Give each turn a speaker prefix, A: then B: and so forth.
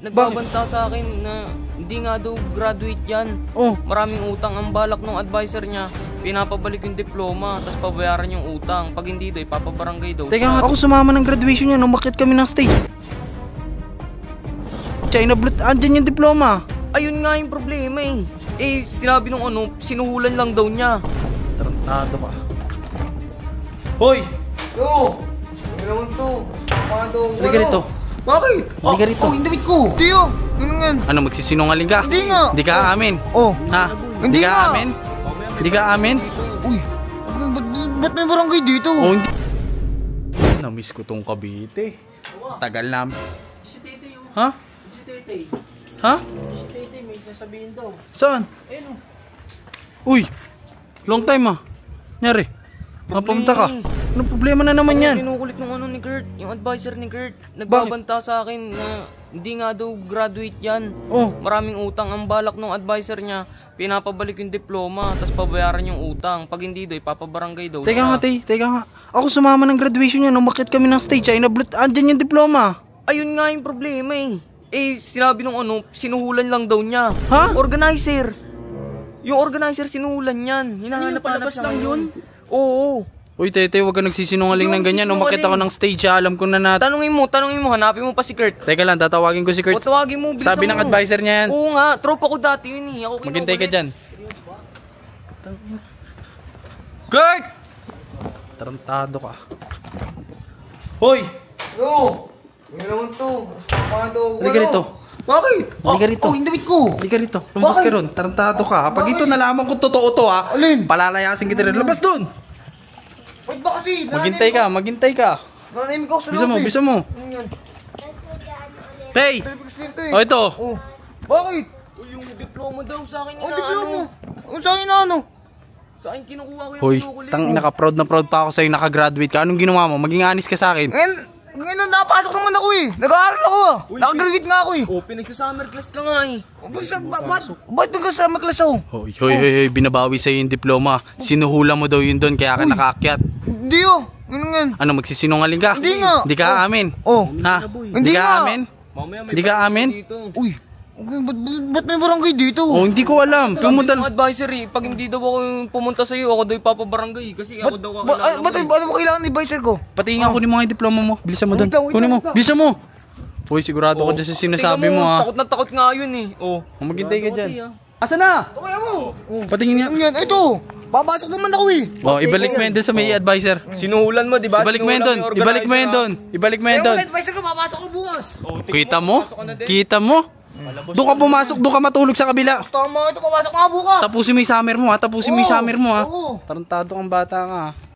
A: nagbabanta sa akin na hindi nga daw graduate yan.
B: Oh.
A: Maraming utang ang balak ng advisor niya. Pinapabalik yung diploma, tapos pabayaran yung utang. Pag hindi daw, ipapabarangay daw.
B: Teka nga, ako sumama ng graduation niya, umakyat kami ng stage. China Blue, andyan yung diploma.
A: Ayun nga yung problema eh. Eh, sinabi nung sinuhulan lang daw niya.
B: Tarantado ka. Hoy!
C: Yo! Ano naman to?
B: Halika rito.
C: Bakit?
B: Halika rito.
C: Oh, yung damit ko. Di yun. Ano yan?
B: Ano, magsisinungaling ka?
C: Hindi nga.
B: Hindi ka aamin?
C: Oh.
B: Ha?
C: Hindi
B: ka
C: nga.
B: aamin? Hindi ka aamin?
C: Uy, ba't may barangay dito?
B: Oh, hindi. Namiss ko tong Cavite. Tagal namin.
A: Si Tete yun.
B: Ha?
A: Si Tete.
B: Ha?
A: Si Tete, may nasabihin daw.
B: Saan?
A: Ayun
B: Uy! Long time ah. Nyari? Mapunta ka. Anong problema na naman yan?
A: Kinukulit ng ni Kurt, yung advisor ni Kurt. Nagbabanta sa akin na hindi nga daw graduate yan.
B: Oh.
A: Maraming utang ang balak ng advisor niya. Pinapabalik yung diploma, tapos pabayaran yung utang. Pag hindi daw, ipapabarangay daw.
B: Teka nga, teka nga. Ako sumama ng graduation niya, umakyat kami ng stage. China Blue, andyan yung diploma.
A: Ayun nga yung problema eh. Eh, sinabi nung sinuhulan lang daw niya.
B: Ha?
A: Organizer. Yung organizer sinuhulan yan. Hinahanap-hanap lang yun. Oo.
B: Uy, Tete, huwag ka nagsisinungaling ng ganyan. Umakyat ako ng stage, alam ko na
A: Tanungin mo, hanapin mo pa si Kurt.
B: Teka lang, tatawagin ko si Kurt.
A: O tawagin mo, bilisan
B: Sabi ng
A: mo.
B: advisor niya yan.
A: Oo nga, tropa ko dati yun eh. Ako
B: Maghintay ka dyan.
A: Kurt!
B: Tarantado ka. Hoy!
C: Yo! Ano naman to?
B: Halika rito.
C: Bakit?
B: Halika rito.
C: Oh, yung damit ko.
B: Halika rito. Lumabas ka ron. Tarantado ka. Pag ito nalaman ko totoo to ha.
C: Alin?
B: Palalayasin kita rin. Labas doon.
C: Ba't ba kasi?
B: Maghintay ka.
C: Nanahimik ako sa
B: Bisa mo,
C: loob eh.
B: bisa mo.
C: Ano yan?
B: Tay!
C: Eh.
B: O ito.
C: Oh. Bakit?
A: Yung diploma daw sa akin
C: Oh, diploma. Ano sa akin na ano?
A: Sa akin kinukuha ko yung
B: Hoy,
A: kinukulit.
B: naka-proud na proud pa ako sa'yo, nakagraduate ka. Anong ginawa mo? Maging honest ka sa akin.
C: Ngayon napasok naman ako eh. Nag-aaral ako ah. Nakagraduate nga ako eh.
A: Oh, pinagsa-summer class ka nga eh.
C: Ba't nagkasama class ako?
B: Hoy, binabawi sa'yo yung diploma. Sinuhula mo daw yun doon, kaya ka nakaakyat.
C: Hindi oh. Ganun nga.
B: Ano, magsisinungaling ka?
C: Hindi nga.
B: Hindi ka aamin?
C: Oh.
B: Ha?
C: Hindi
B: Hindi ka
C: nga.
B: aamin?
A: Mamaya may
B: Hindi ka
A: barangay
B: amin?
A: dito.
C: Uy. Ba't may barangay dito?
B: Oh, hindi ko alam.
A: Sabi
B: Pumunta
A: ng advisor eh, pag hindi daw ako yung pumunta sa'yo, ako daw ipapabarangay. Kasi ako daw kakilala mo.
C: Ba't mo kailangan ni advisor ko?
B: Patingin nga kunin mo nga yung diploma mo. Bilisan mo doon.
C: Wait lang,
B: Kunin mo.
C: wait lang.
B: Bilisan mo. Uy, sigurado ko dyan sa sinasabi mo ha.
A: Takot na takot nga yun eh. Oh.
B: Maghintay ka dyan. Asa na?
C: Kaya mo.
B: Patingin nga.
C: Ano yan? Ito. Papasok naman ako eh.
B: Oh, ibalik mo yun doon sa may advisor.
A: Sinuhulan mo, di ba?
B: Ibalik mo yun doon. Ibalik mo yun doon. Ibalik mo yun doon.
C: Advisor ko, papasok ko bukas.
B: Kita mo? Kita mo? Doon ka pumasok, doon ka matulog sa kabila.
C: Tama ito, papasok nga bukas.
B: Tapusin mo yung summer mo ha. Tapusin mo yung summer mo ha.
C: Oo.
B: Tarantado kang bata ka ha.